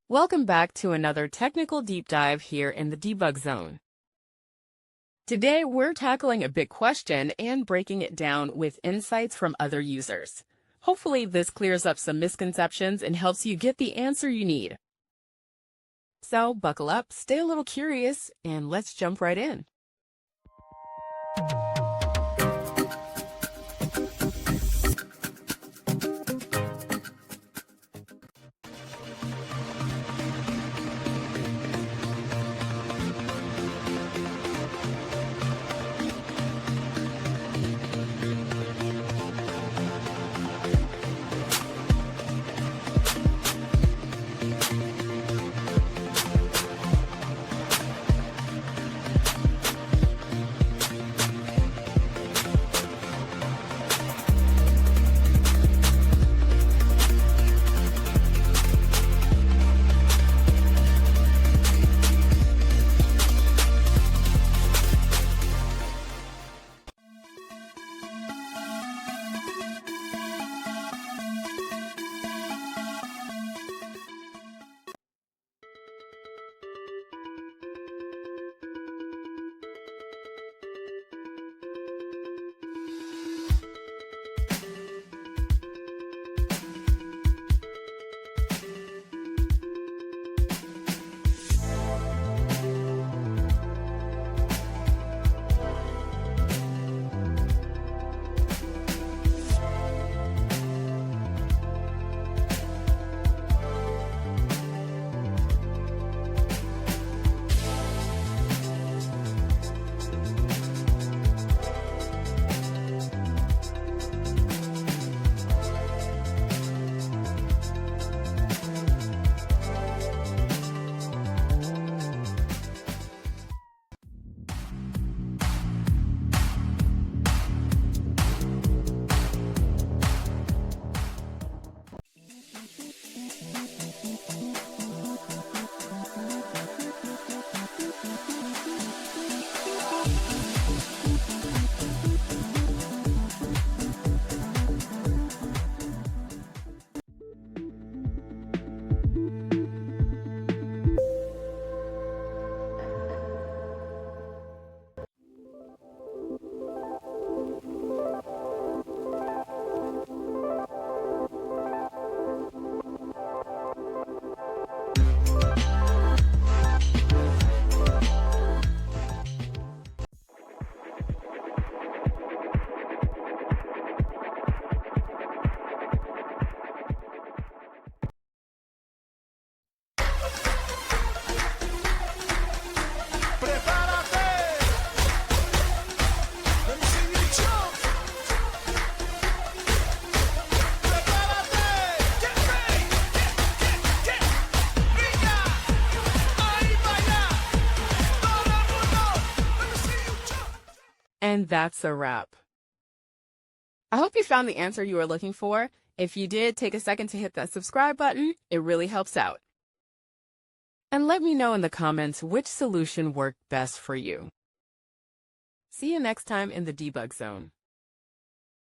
Welcome back to another technical deep dive here in the debug zone. Today, we're tackling a big question and breaking it down with insights from other users. Hopefully, this clears up some misconceptions and helps you get the answer you need. So, buckle up, stay a little curious, and let's jump right in. And that's a wrap. I hope you found the answer you were looking for. If you did, take a second to hit that subscribe button. It really helps out. And let me know in the comments which solution worked best for you. See you next time in the debug zone.